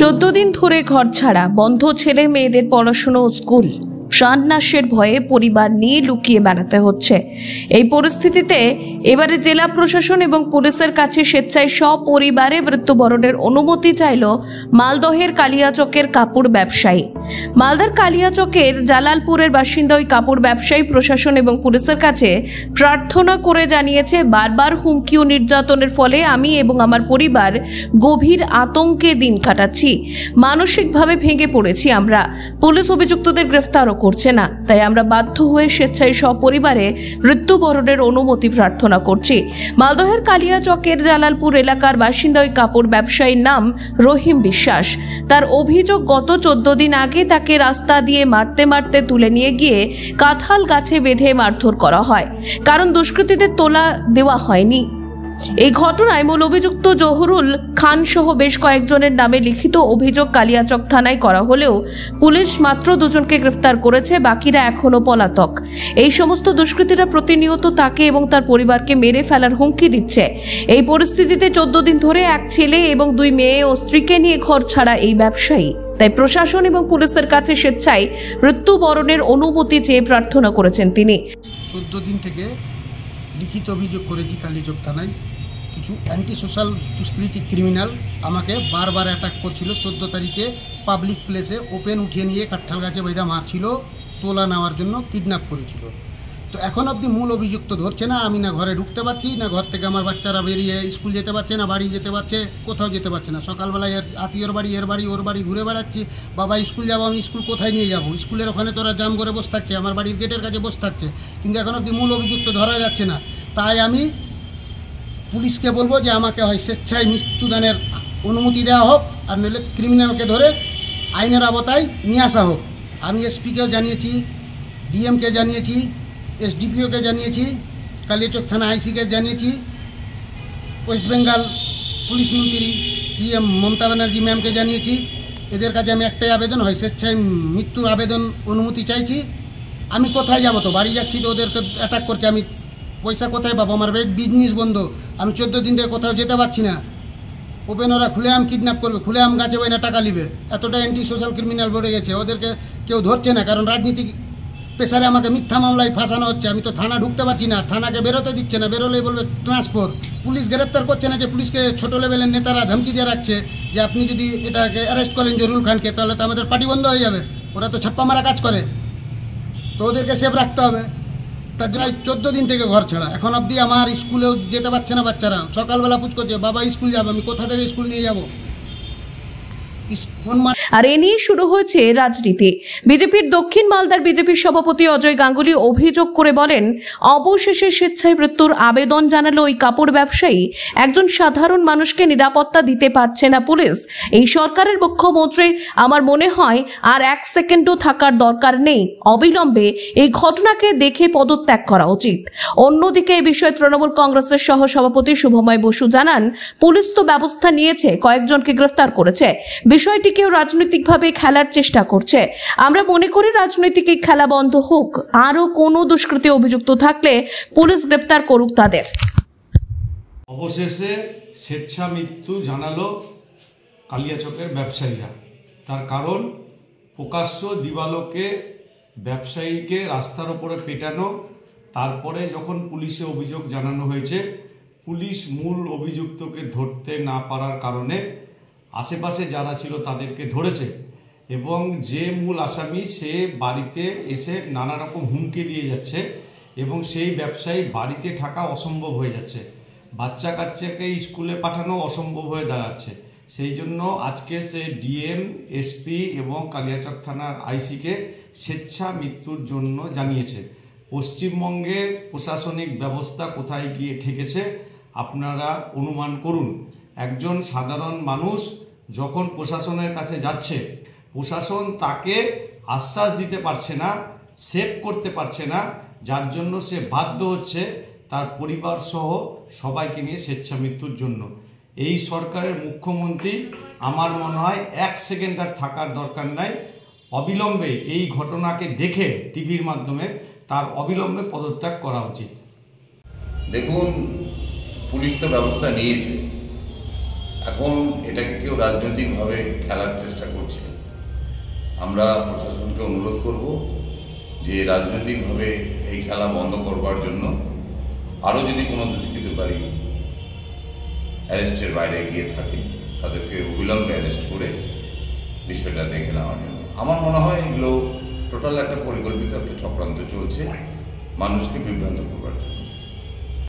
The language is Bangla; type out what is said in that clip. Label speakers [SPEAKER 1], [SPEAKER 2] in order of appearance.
[SPEAKER 1] 14 দিন ধরে ঘর ছাড়া, বন্ধ ছেলে মেয়েদের পড়াশোনা ও স্কুল, প্রাণনাশের ভয়ে পরিবার নিয়ে লুকিয়ে বেড়াতে হচ্ছে। এই পরিস্থিতিতে এবারে জেলা প্রশাসন এবং পুলিশের কাছে স্বেচ্ছায় সপরিবারে মৃত্যুবরণের অনুমতি চাইল মালদহের কালিয়াচকের কাপড় ব্যবসায়ী। মালদার কালিয়াচকের জালালপুরের বাসিন্দা ওই কাপড় ব্যবসায়ী প্রশাসন এবং পুলিশের কাছে প্রার্থনা করে জানিয়েছে, বারবার হুমকি ও নির্যাতনের ফলে আমি এবং আমার পরিবার গভীর আতঙ্কে দিন কাটাচ্ছি। মানসিকভাবে ভেঙে পড়েছি আমরা। পুলিশ অভিযুক্তদের গ্রেফতারও করছে না, তাই আমরা বাধ্য হয়ে স্বেচ্ছায় সপরিবারে মৃত্যুবরণের অনুমতি প্রার্থনা করছি। মালদহের কালিয়াচকের জালালপুর এলাকার বাসিন্দা ওই কাপড় ব্যবসায়ীর নাম রহিম বিশ্বাস। তার অভিযোগ, গত 14 দিন আগে তাকে রাস্তা দিয়ে মারতে মারতে তুলে নিয়ে গিয়ে কাঁঠাল গাছে বেঁধে মারধর করা হয়, কারণ দুষ্কৃতীদের তোলা দেওয়া হয়নি। এই ঘটনায় মূল অভিযুক্ত জহুরুল খান সহ বেশ কয়েকজনের নামে লিখিত অভিযোগ কালিয়াচক থানায় করা হলেও পুলিশ মাত্র 2 জনকে গ্রেফতার করেছে, বাকিরা এখনো পলাতক। এই সমস্ত দুষ্কৃতীরা প্রতিনিয়ত তাকে এবং তার পরিবারকে মেরে ফেলার হুমকি দিচ্ছে। এই পরিস্থিতিতে 14 দিন ধরে এক ছেলে এবং 2 মেয়ে ও স্ত্রীকে নিয়ে ঘর ছাড়া এই ব্যবসায়ী। তাই প্রশাসন এবং পুলিশের কাছে স্বেচ্ছায় মৃত্যুবরণের অনুমতি চেয়ে প্রার্থনা করেছেন তিনি।
[SPEAKER 2] 14 দিন থেকে লিখিত অভিযোগ করেছি কালিয়াচক থানায়। কিছু অ্যান্টি সোশ্যাল দুষ্কৃতী ক্রিমিনাল আমাকে বারবার অ্যাটাক করছিল। 14 তারিখে পাবলিক প্লেসে ওপেন উঠিয়ে নিয়ে কাঁঠাল গাছে বেঁধে মারছিল, তোলা নেওয়ার জন্য কিডন্যাপ করেছিল। তো এখন অবধি মূল অভিযুক্ত ধরছে না। আমি না ঘরে ঢুকতে পারছি, না ঘর থেকে আমার বাচ্চারা বেরিয়ে স্কুল যেতে পারছে না, বাড়ি যেতে পারছে, কোথাও যেতে পারছে না। সকালবেলায় আত্মীয়র বাড়ি, এর বাড়ি, ওর বাড়ি ঘুরে বেড়াচ্ছি। বাবা স্কুল যাবো, আমি স্কুল কোথায় নিয়ে যাব? স্কুলের ওখানে তোরা জাম করে বসে থাকছে, আমার বাড়ির গেটের কাছে বসে থাকছে, কিন্তু এখন অবধি মূল অভিযুক্ত ধরা যাচ্ছে না। তাই আমি পুলিশকে বলবো যে আমাকে হয় স্বেচ্ছায় মৃত্যুদানের অনুমতি দেওয়া হোক, আর নইলে ক্রিমিনালকে ধরে আইনের আওতায় নিয়ে আসা হোক। আমি এসপিকেও জানিয়েছি, ডিএমকে জানিয়েছি, এসডিপিওকে জানিয়েছি, কালিয়াচক থানা আইসিকে জানিয়েছি, ওয়েস্ট বেঙ্গল পুলিশ মন্ত্রী সিএম মমতা ব্যানার্জি ম্যামকে জানিয়েছি। এদের কাছে আমি একটাই আবেদন, হয় স্বেচ্ছায় মৃত্যুর আবেদন অনুমতি চাইছি। আমি কোথায় যাব? তো বাড়ি যাচ্ছি তো ওদেরকে অ্যাটাক করছে। আমি পয়সা কোথায় পাবো? আমার বিজনেস বন্ধ। আমি 14 দিন থেকে কোথাও যেতে পারছি না। ওপেন ওরা খুলে আম কিডন্যাপ করবে, খুলে আম গাছে বইনা টাকা নিবে। এতটা অ্যান্টি সোশ্যাল ক্রিমিনাল বেড়ে গেছে, ওদেরকে কেউ ধরছে না, কারণ রাজনীতি পেশারে আমাকে মিথ্যা মামলায় ফাঁসানো হচ্ছে। আমি তো থানা ঢুকতে পারছি না, থানাকে বেরোতে দিচ্ছে না, বেরোলেই বলবে ট্রান্সফার। পুলিশ গ্রেপ্তার করছে না, যে পুলিশকে ছোটো লেভেলের নেতারা ধমকি দিয়ে রাখছে যে আপনি যদি এটাকে অ্যারেস্ট করেন জহুরুল খানকে, তাহলে তো আমাদের পার্টি বন্ধ হয়ে যাবে। ওরা তো ছাপ্পা মারা কাজ করে, তো ওদেরকে সেফ রাখতে হবে। তার জন্য 14 দিন থেকে ঘর ছাড়া। এখন অবধি আমার স্কুলেও যেতে পারছে না বাচ্চারা। সকালবেলা পুছ করছে, বাবা স্কুল যাবে, আমি কোথা থেকে স্কুল নিয়ে যাবো?
[SPEAKER 1] আর এ নিয়ে শুরু হয়েছে রাজনীতি। বিজেপির দক্ষিণ মালদার বিজেপির সভাপতি অজয় গাঙ্গুলি অভিযোগ করে বলেন, অবশেষে স্বেচ্ছায় মৃত্যুর আবেদন জানালো ওই কাপড় ব্যবসায়ী। একজন সাধারণ মানুষকে নিরাপত্তা দিতে পারছে না পুলিশ। এই সরকারের মুখ্যমন্ত্রী আমার মনে হয় আর 1 সেকেন্ডও থাকার দরকার নেই, অবিলম্বে এই ঘটনাকে দেখে পদত্যাগ করা উচিত। অন্যদিকে এই বিষয়ে তৃণমূল কংগ্রেসের সহ সভাপতি শুভময় বসু জানান, পুলিশ তো ব্যবস্থা নিয়েছে, কয়েকজনকে গ্রেফতার করেছে। বিষয়টিকেও রাজনৈতিকভাবে খেলার চেষ্টা করছে। আমরা মনে করি রাজনৈতিক এই খেলা বন্ধ হোক। আরো কোনো দুষ্কৃতী অভিযুক্ত থাকলে পুলিশ গ্রেপ্তার করুক তাদের।
[SPEAKER 3] অবশেষে স্বেচ্ছা মৃত্যু জানালো কালিয়াচকের ব্যবসায়ীরা। তার কারণ, প্রকাশ্য দিবালোকে ব্যবসায়ীকে রাস্তার ওপরে পেটানো। তারপরে যখন পুলিশে অভিযোগ জানানো হয়েছে, পুলিশ মূল অভিযুক্তকে ধরতে না পারার কারণে আশেপাশে যারা ছিল তাদেরকে ধরেছে, এবং যে মূল আসামি সে বাড়িতে এসে নানা রকম হুমকি দিয়ে যাচ্ছে, এবং সেই ব্যবসায়ী বাড়িতে থাকা অসম্ভব হয়ে যাচ্ছে। বাচ্চা কাচ্চাকে স্কুলে পাঠানো অসম্ভব হয়ে দাঁড়াচ্ছে। সেই জন্য আজকে সে ডিএম, এসপি এবং কালিয়াচক থানার আইসিকে স্বেচ্ছা মৃত্যুর জন্য জানিয়েছে। পশ্চিমবঙ্গের প্রশাসনিক ব্যবস্থা কোথায় গিয়ে ঠেকেছে আপনারা অনুমান করুন। একজন সাধারণ মানুষ যখন প্রশাসনের কাছে যাচ্ছে, প্রশাসন তাকে আশ্বাস দিতে পারছে না, সেভ করতে পারছে না, যার জন্য সে বাধ্য হচ্ছে তার পরিবার সহ সবাইকে নিয়ে স্বেচ্ছা মৃত্যুর জন্য। এই সরকারের মুখ্যমন্ত্রী আমার মনে হয় 1 সেকেন্ড আর থাকার দরকার নাই, অবিলম্বে এই ঘটনাকে দেখে টিভির মাধ্যমে তার অবিলম্বে পদত্যাগ করা উচিত।
[SPEAKER 4] দেখুন, পুলিশ তো ব্যবস্থা নিয়েছে, এখন এটাকে কেউ রাজনৈতিকভাবে খেলার চেষ্টা করছে। আমরা প্রশাসনকে অনুরোধ করব যে রাজনৈতিকভাবে এই খেলা বন্ধ করবার জন্য আরও যদি কোনো দুষ্কৃতকারী অ্যারেস্টের বাইরে গিয়ে থাকে তাদেরকে অবিলম্বে অ্যারেস্ট করে বিষয়টা দেখে নেওয়ার জন্য। আমার মনে হয় এগুলো টোটাল একটা পরিকল্পিত একটা চক্রান্ত চলছে মানুষকে বিভ্রান্ত করবার জন্য।